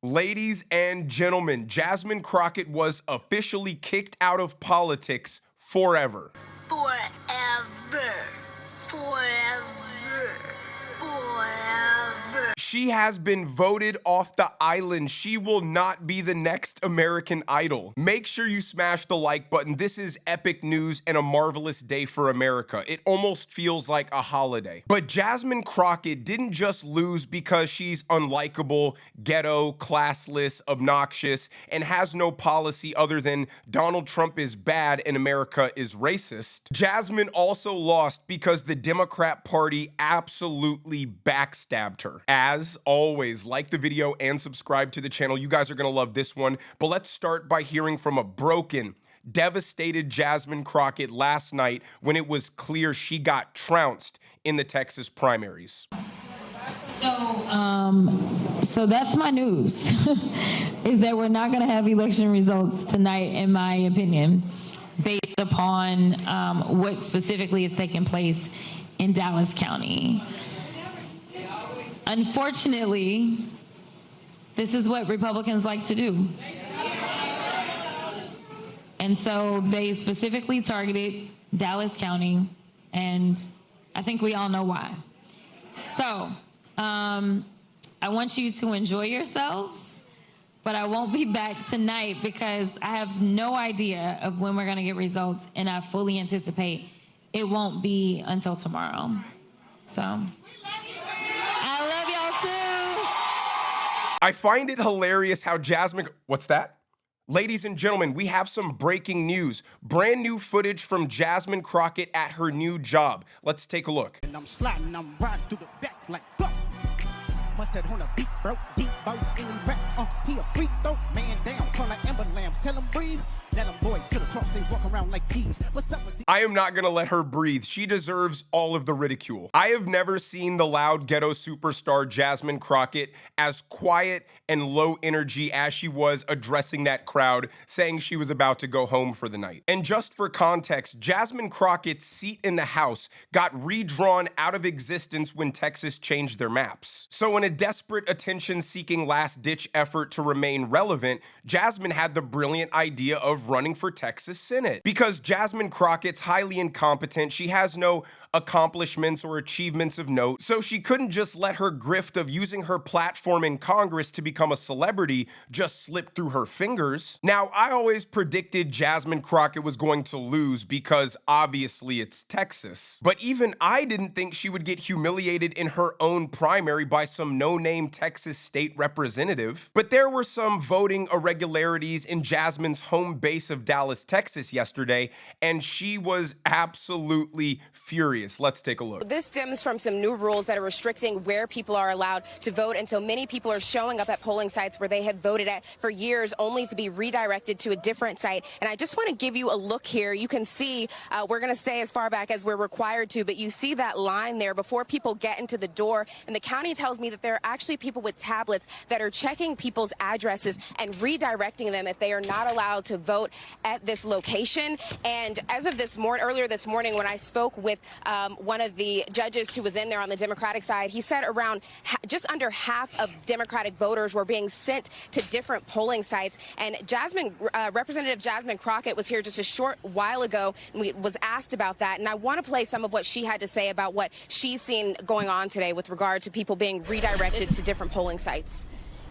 Ladies and gentlemen, Jasmine Crockett was officially kicked out of politics forever. Forever. Forever. Forever. She has been voted off the island. She will not be the next American Idol. Make sure you smash the like button. This is epic news and a marvelous day for America. It almost feels like a holiday. But Jasmine Crockett didn't just lose because she's unlikable, ghetto, classless, obnoxious, and has no policy other than Donald Trump is bad and America is racist. Jasmine also lost because the Democrat Party absolutely backstabbed her. As always, like the video and subscribe to the channel. You guys are gonna love this one. But let's start by hearing from a broken, devastated Jasmine Crockett last night when it was clear she got trounced in the Texas primaries. So that's my news, is that we're not gonna have election results tonight, in my opinion, based upon what specifically is taking place in Dallas County. Unfortunately, this is what Republicans like to do. And so they specifically targeted Dallas County, and I think we all know why. So I want you to enjoy yourselves, but I won't be back tonight because I have no idea of when we're gonna get results, and I fully anticipate it won't be until tomorrow. So. I find it hilarious how Jasmine, what's that? Ladies and gentlemen, we have some breaking news. Brand new footage from Jasmine Crockett at her new job. Let's take a look. And I'm sliding, I'm riding through the back like fuck. Mustard on a beat, bro, deep boat, any rap, he a freak though, man down, call like Amber Lambs, tell him breathe. Let them boys to the cross, they walk around like G's. What's up with I am not gonna let her breathe. She deserves all of the ridicule. I have never seen the loud ghetto superstar Jasmine Crockett as quiet and low energy as she was addressing that crowd, saying she was about to go home for the night. And just for context, Jasmine Crockett's seat in the House got redrawn out of existence when Texas changed their maps. So in a desperate attention-seeking last-ditch effort to remain relevant, Jasmine had the brilliant idea of running for Texas Senate. Because Jasmine Crockett's highly incompetent, she has no accomplishments or achievements of note, so she couldn't just let her grift of using her platform in Congress to become a celebrity just slip through her fingers. Now, I always predicted Jasmine Crockett was going to lose because obviously it's Texas. But even I didn't think she would get humiliated in her own primary by some no-name Texas state representative. But there were some voting irregularities in Jasmine's home base of Dallas, Texas yesterday, and she was absolutely furious. Let's take a look. This stems from some new rules that are restricting where people are allowed to vote, and so many people are showing up at polling sites where they have voted at for years only to be redirected to a different site. And I just want to give you a look here. You can see we're going to stay as far back as we're required to, but you see that line there before people get into the door, and the county tells me that there are actually people with tablets that are checking people's addresses and redirecting them if they are not allowed to vote at this location. And as of this morning, earlier this morning, when I spoke with one of the judges who was in there on the Democratic side, he said around just under half of Democratic voters were being sent to different polling sites. And Representative Jasmine Crockett was here just a short while ago and was asked about that. And I want to play some of what she had to say about what she's seen going on today with regard to people being redirected to different polling sites.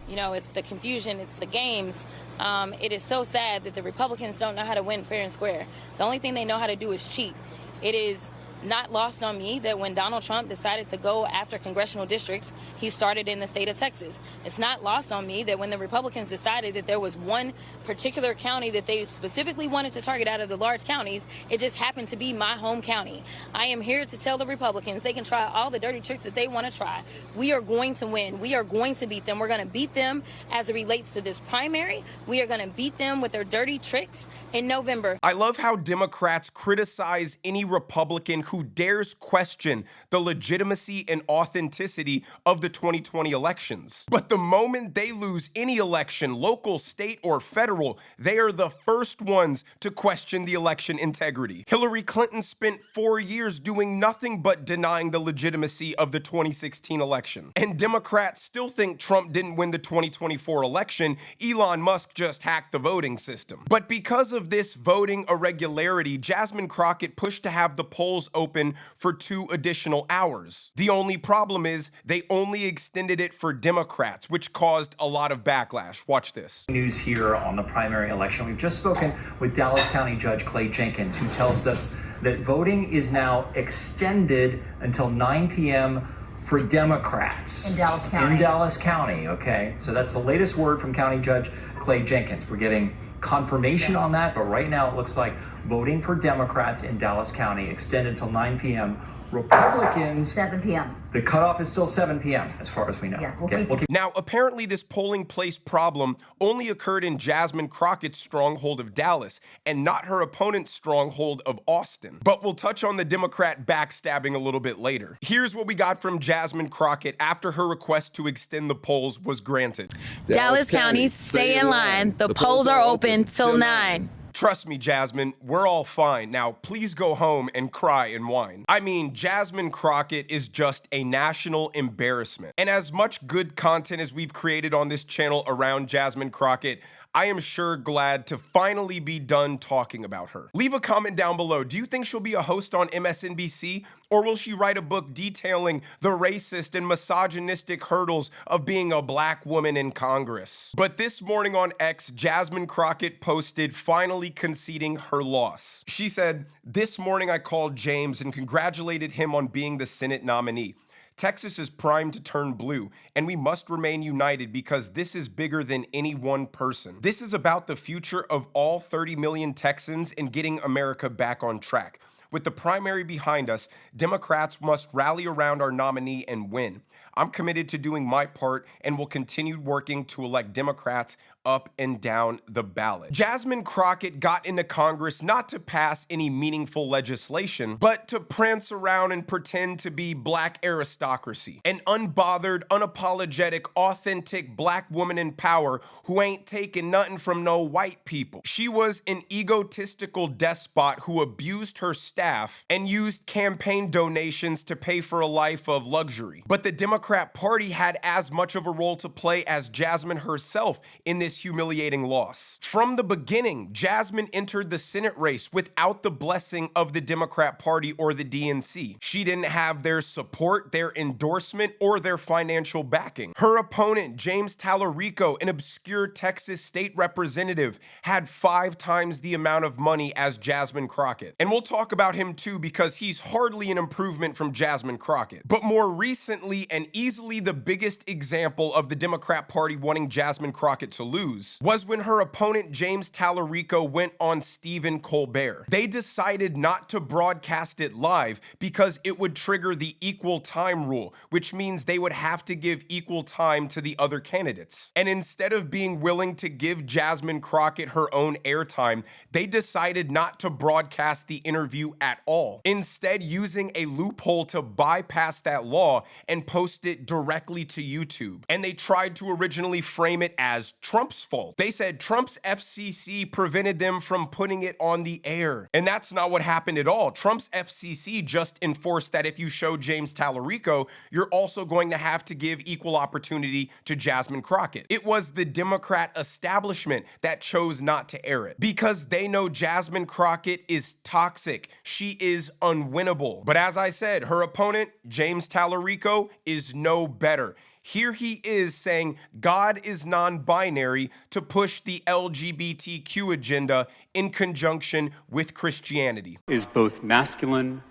You know, it's the confusion, it's the games. It is so sad that the Republicans don't know how to win fair and square. The only thing they know how to do is cheat. It is not lost on me that when Donald Trump decided to go after congressional districts, he started in the state of Texas. It's not lost on me that when the Republicans decided that there was one particular county that they specifically wanted to target out of the large counties, it just happened to be my home county. I am here to tell the Republicans they can try all the dirty tricks that they want to try. We are going to win. We are going to beat them. We're going to beat them as it relates to this primary. We are going to beat them with their dirty tricks in November. I love how Democrats criticize any Republican who dares question the legitimacy and authenticity of the 2020 elections. But the moment they lose any election, local, state, or federal, they are the first ones to question the election integrity. Hillary Clinton spent 4 years doing nothing but denying the legitimacy of the 2016 election. And Democrats still think Trump didn't win the 2024 election, Elon Musk just hacked the voting system. But because of this voting irregularity, Jasmine Crockett pushed to have the polls open for 2 additional hours. The only problem is they only extended it for Democrats, which caused a lot of backlash. Watch this. News here on the primary election. We've just spoken with Dallas County Judge Clay Jenkins, who tells us that voting is now extended until 9 p.m. for Democrats. In Dallas County. In Dallas County, okay. So that's the latest word from County Judge Clay Jenkins. We're getting confirmation on that, but right now it looks like voting for Democrats in Dallas County extended until 9 p.m. Republicans, 7 p.m. The cutoff is still 7 p.m. as far as we know. Yeah, we'll keep Now, apparently this polling place problem only occurred in Jasmine Crockett's stronghold of Dallas and not her opponent's stronghold of Austin. But we'll touch on the Democrat backstabbing a little bit later. Here's what we got from Jasmine Crockett after her request to extend the polls was granted. Dallas County, stay in line. The polls are open till 9. Trust me, Jasmine, we're all fine. Now, please go home and cry and whine. I mean, Jasmine Crockett is just a national embarrassment. And as much good content as we've created on this channel around Jasmine Crockett, I am sure glad to finally be done talking about her. Leave a comment down below. Do you think she'll be a host on MSNBC? Or will she write a book detailing the racist and misogynistic hurdles of being a black woman in Congress? But this morning on X, Jasmine Crockett posted finally conceding her loss. She said, "This morning I called James and congratulated him on being the Senate nominee. Texas is primed to turn blue, and we must remain united because this is bigger than any one person. This is about the future of all 30 million Texans and getting America back on track. With the primary behind us, Democrats must rally around our nominee and win. I'm committed to doing my part and will continue working to elect Democrats up and down the ballot." Jasmine Crockett got into Congress not to pass any meaningful legislation, but to prance around and pretend to be black aristocracy. An unbothered, unapologetic, authentic black woman in power who ain't taking nothing from no white people. She was an egotistical despot who abused her staff and used campaign donations to pay for a life of luxury. But the Democrat Party had as much of a role to play as Jasmine herself in this humiliating loss. From the beginning, Jasmine entered the Senate race without the blessing of the Democrat Party or the DNC. She didn't have their support, their endorsement, or their financial backing. Her opponent, James Tallarico, an obscure Texas state representative, had 5 times the amount of money as Jasmine Crockett. And we'll talk about him too because he's hardly an improvement from Jasmine Crockett. But more recently, and easily the biggest example of the Democrat Party wanting Jasmine Crockett to lose, was when her opponent James Tallarico went on Stephen Colbert. They decided not to broadcast it live because it would trigger the equal time rule, which means they would have to give equal time to the other candidates. And instead of being willing to give Jasmine Crockett her own airtime, they decided not to broadcast the interview at all, instead using a loophole to bypass that law and post it directly to YouTube. And they tried to originally frame it as Trump's fault. They said Trump's FCC prevented them from putting it on the air. And that's not what happened at all. Trump's FCC just enforced that if you show James Tallarico, you're also going to have to give equal opportunity to Jasmine Crockett. It was the Democrat establishment that chose not to air it because they know Jasmine Crockett is toxic. She is unwinnable. But as I said, her opponent, James Tallarico, is no better. Here he is saying God is non-binary to push the LGBTQ agenda in conjunction with Christianity. Is both masculine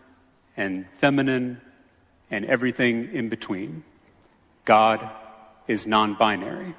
and feminine and everything in between. God is non-binary.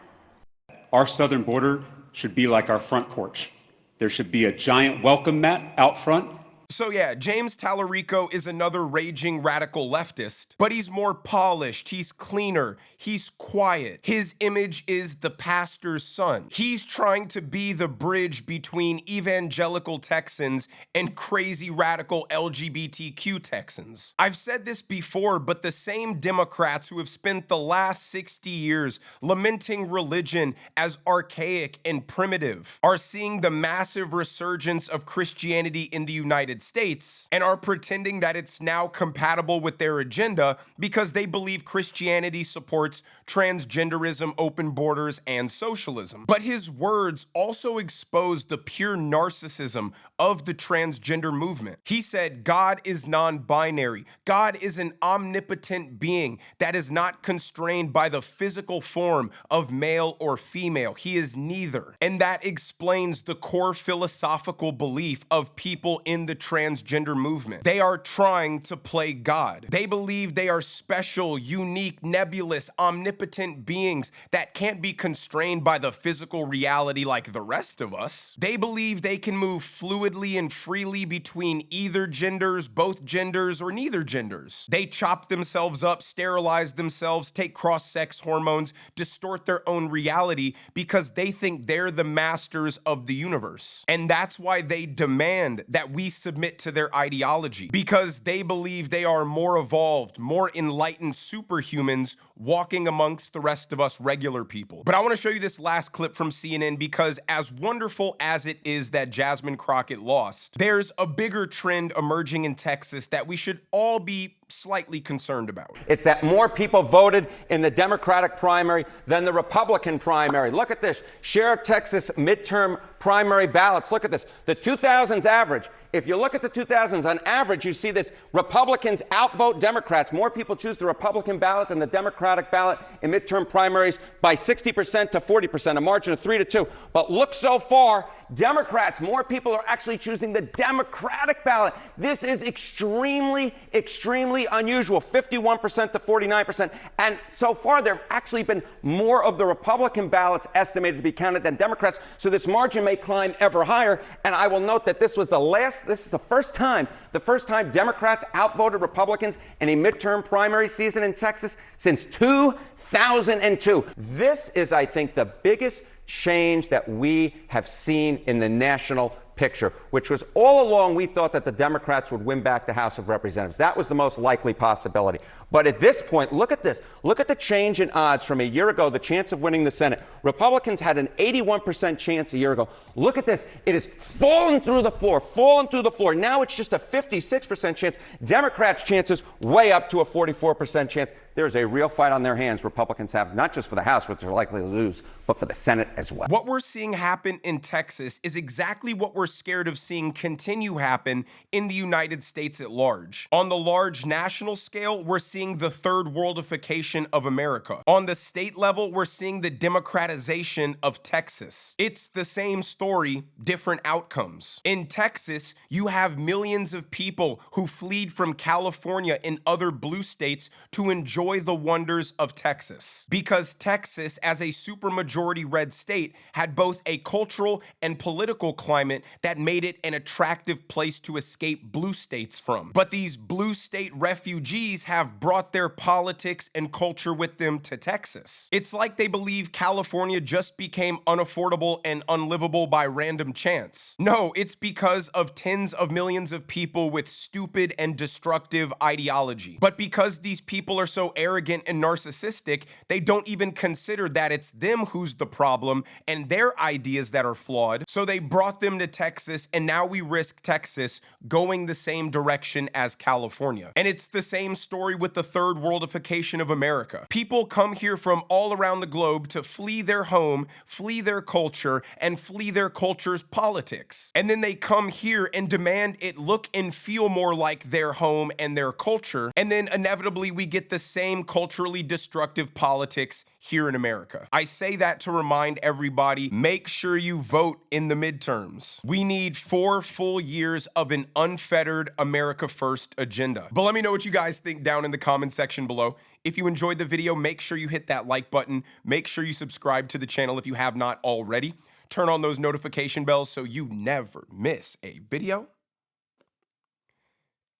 Our southern border should be like our front porch. There should be a giant welcome mat out front So yeah, James Tallarico is another raging radical leftist, but he's more polished, he's cleaner, he's quiet. His image is the pastor's son. He's trying to be the bridge between evangelical Texans and crazy radical LGBTQ Texans. I've said this before, but the same Democrats who have spent the last 60 years lamenting religion as archaic and primitive are seeing the massive resurgence of Christianity in the United States and are pretending that it's now compatible with their agenda because they believe Christianity supports transgenderism, open borders, and socialism. But his words also expose the pure narcissism of the transgender movement. He said, God is non-binary. God is an omnipotent being that is not constrained by the physical form of male or female. He is neither. And that explains the core philosophical belief of people in the transgender movement. They are trying to play God. They believe they are special, unique, nebulous, omnipotent beings that can't be constrained by the physical reality like the rest of us. They believe they can move fluidly and freely between either genders, both genders, or neither genders. They chop themselves up, sterilize themselves, take cross-sex hormones, distort their own reality because they think they're the masters of the universe. And that's why they demand that we submit to their ideology, because they believe they are more evolved, more enlightened superhumans walking amongst the rest of us regular people. But I want to show you this last clip from CNN because as wonderful as it is that Jasmine Crockett lost, there's a bigger trend emerging in Texas that we should all be slightly concerned about. It's that more people voted in the Democratic primary than the Republican primary. Look at this. Share of Texas midterm primary ballots. Look at this. The 2000s average. If you look at the 2000s, on average, you see this. Republicans outvote Democrats. More people choose the Republican ballot than the Democratic ballot in midterm primaries by 60% to 40%, a margin of 3-2. But look so far, Democrats, more people are actually choosing the Democratic ballot. This is extremely, extremely unusual, 51% to 49%. And so far, there have actually been more of the Republican ballots estimated to be counted than Democrats. So this margin may climb ever higher. And I will note that this is the first time Democrats outvoted Republicans in a midterm primary season in Texas since 2002. This is, I think, the biggest change that we have seen in the national picture, which was all along we thought that the Democrats would win back the House of Representatives. That was the most likely possibility. But at this point, look at this. Look at the change in odds from a year ago, the chance of winning the Senate. Republicans had an 81% chance a year ago. Look at this. It has fallen through the floor. Now it's just a 56% chance. Democrats' chances way up to a 44% chance. There's a real fight on their hands Republicans have, not just for the House, which they're likely to lose, but for the Senate as well. What we're seeing happen in Texas is exactly what we're scared of seeing continue happen in the United States at large. On the large national scale, we're seeing the third worldification of America. On the state level, we're seeing the democratization of Texas. It's the same story, different outcomes. In Texas, you have millions of people who fled from California and other blue states to enjoy the wonders of Texas. Because Texas, as a supermajority red state, had both a cultural and political climate that made it an attractive place to escape blue states from. But these blue state refugees have brought their politics and culture with them to Texas. It's like they believe California just became unaffordable and unlivable by random chance. No, it's because of tens of millions of people with stupid and destructive ideology. But because these people are so arrogant and narcissistic, they don't even consider that it's them who's the problem and their ideas that are flawed. So they brought them to Texas, and now we risk Texas going the same direction as California. And it's the same story with the third worldification of America. People come here from all around the globe to flee their home, flee their culture, and flee their culture's politics. And then they come here and demand it look and feel more like their home and their culture. And then inevitably we get the same culturally destructive politics here in America. I say that to remind everybody, make sure you vote in the midterms. We need 4 full years of an unfettered America First agenda. But let me know what you guys think down in the comment section below. If you enjoyed the video, make sure you hit that like button. Make sure you subscribe to the channel if you have not already. Turn on those notification bells so you never miss a video.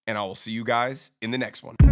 and I will see you guys in the next one.